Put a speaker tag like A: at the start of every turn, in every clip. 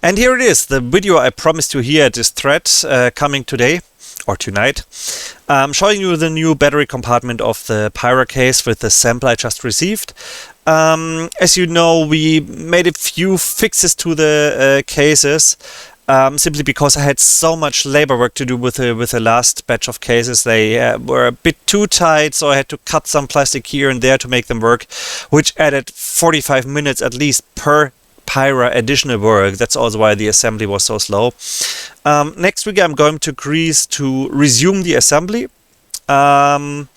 A: And here it is, the video I promised you here at this thread coming today or tonight. Showing you the new battery compartment of the Pyra case with the sample I just received. As you know, we made a few fixes to the cases simply because I had so much labor work to do with the last batch of cases. They were a bit too tight, so I had to cut some plastic here and there to make them work, which added 45 minutes at least per Pyra additional work. That's also why the assembly was so slow. Next week I'm going to Greece to resume the assembly. But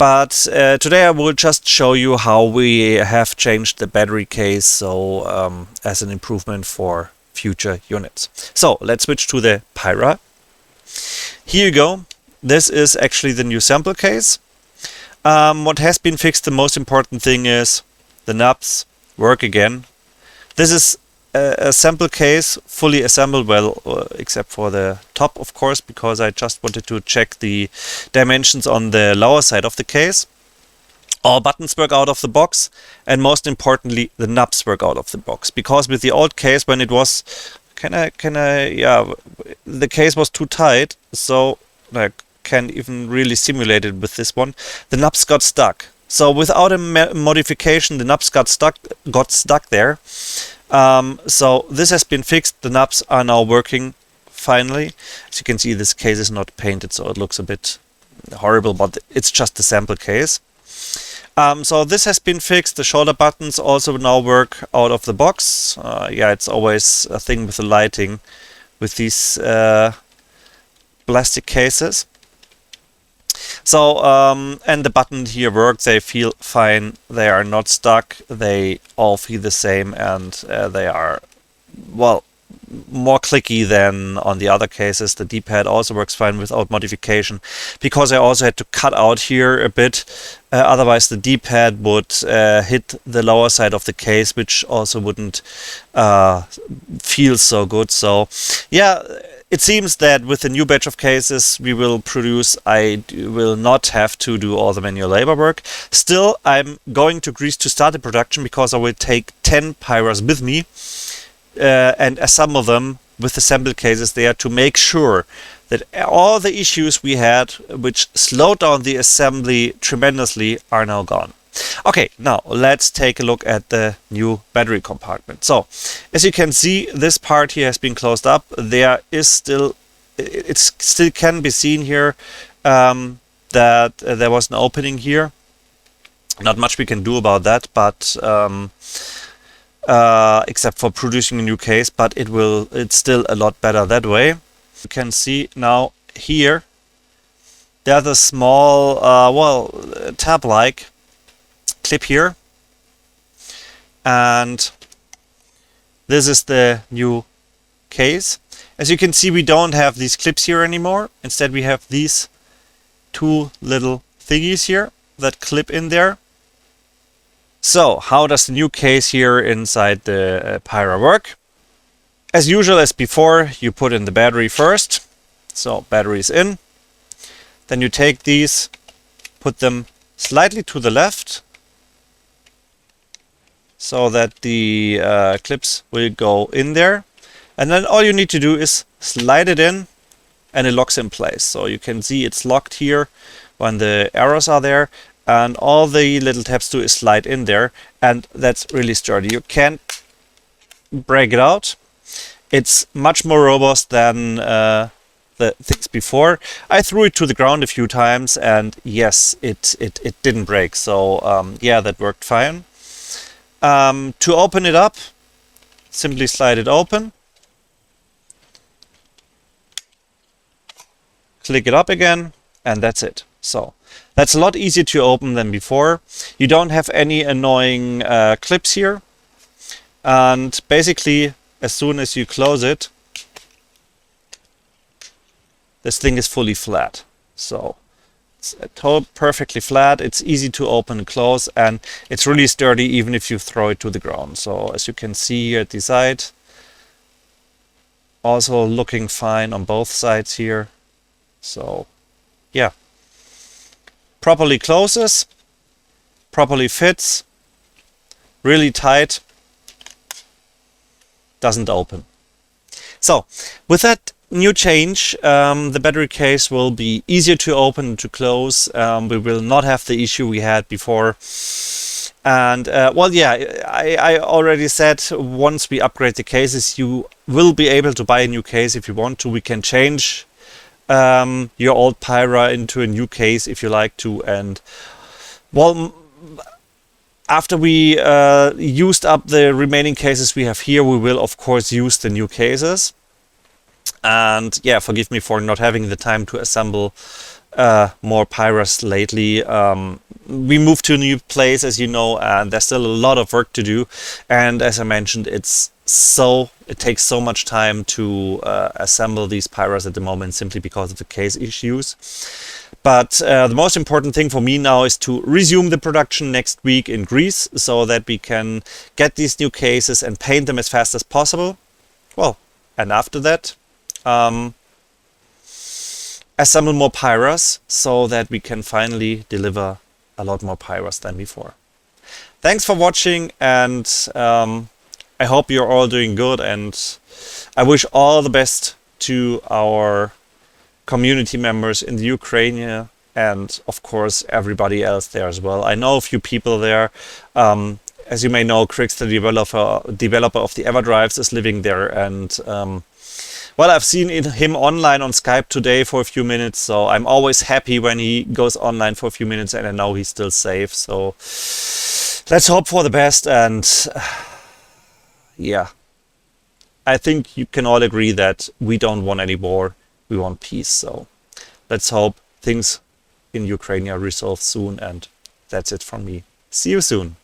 A: today I will just show you how we have changed the battery case, so as an improvement for future units. So let's switch to the Pyra. Here you go. This is actually the new sample case. What has been fixed, the most important thing is the knobs work again. This is a sample case, fully assembled, well, except for the top, of course, because I just wanted to check the dimensions on the lower side of the case. All buttons work out of the box, and most importantly, the knobs work out of the box. Because with the old case, when it was, the case was too tight, so I can't even really simulate it with this one. The knobs got stuck. So without a modification, the knobs got stuck there. So this has been fixed. The knobs are now working finally. As you can see, this case is not painted, so it looks a bit horrible, but it's just a sample case. So this has been fixed. The shoulder buttons also now work out of the box. Yeah, it's always a thing with the lighting with these plastic cases. So, and the buttons here work, they feel fine, they are not stuck, they all feel the same, and they are, well, more clicky than on the other cases. The D-pad also works fine without modification, because I also had to cut out here a bit, otherwise the D-pad would hit the lower side of the case, which also wouldn't feel so good. So, yeah, it seems that with the new batch of cases we will produce, I will not have to do all the manual labor work. Still, I'm going to Greece to start the production because I will take 10 Pyras with me and assemble them with the sample cases there to make sure that all the issues we had, which slowed down the assembly tremendously, are now gone. Okay, now let's take a look at the new battery compartment. So, as you can see, this part here has been closed up. There is still, it still can be seen here that there was an opening here. Not much we can do about that, but except for producing a new case, but it's still a lot better that way. You can see now here, there's a small, tab-like clip here, and this is the new case. As you can see, we don't have these clips here anymore. Instead, we have these two little thingies here that clip in there. So, how does the new case here inside the Pyra work? As usual, as before, you put in the battery first. So, batteries in. Then you take these, put them slightly to the left, so that the clips will go in there. And then all you need to do is slide it in, and it locks in place. So you can see it's locked here when the arrows are there, and all the little tabs do is slide in there, and that's really sturdy. You can't break it out. It's much more robust than the things before. I threw it to the ground a few times, and yes, it didn't break. So yeah, that worked fine. To open it up, simply slide it open, click it up again, and that's it. So that's a lot easier to open than before. You don't have any annoying clips here, and basically as soon as you close it, this thing is fully flat. So it's perfectly flat, it's easy to open and close, and it's really sturdy even if you throw it to the ground. So as you can see here at the side, also looking fine on both sides here. So yeah, properly closes, properly fits, really tight, doesn't open. So with that new change, the battery case will be easier to open and to close. We will not have the issue we had before. And well, yeah, I already said once we upgrade the cases, you will be able to buy a new case if you want to. We can change your old Pyra into a new case if you like to. And well, after we used up the remaining cases we have here, we will of course use the new cases. And yeah, forgive me for not having the time to assemble more Pyras lately. We moved to a new place, as you know, and there's still a lot of work to do. And as I mentioned, it takes so much time to assemble these Pyras at the moment, simply because of the case issues. But the most important thing for me now is to resume the production next week in Greece, so that we can get these new cases and paint them as fast as possible. Well, and after that, assemble more Pyras, so that we can finally deliver a lot more Pyras than before. Thanks for watching, and I hope you're all doing good, and I wish all the best to our community members in the Ukraine, and of course everybody else there as well. I know a few people there. As you may know, Crix, the developer of the EverDrives, is living there, and well, I've seen him online on Skype today for a few minutes, so I'm always happy when he goes online for a few minutes, and I know he's still safe. So let's hope for the best, and yeah, I think you can all agree that we don't want any war, we want peace. So let's hope things in Ukraine are resolved soon, and that's it from me. See you soon.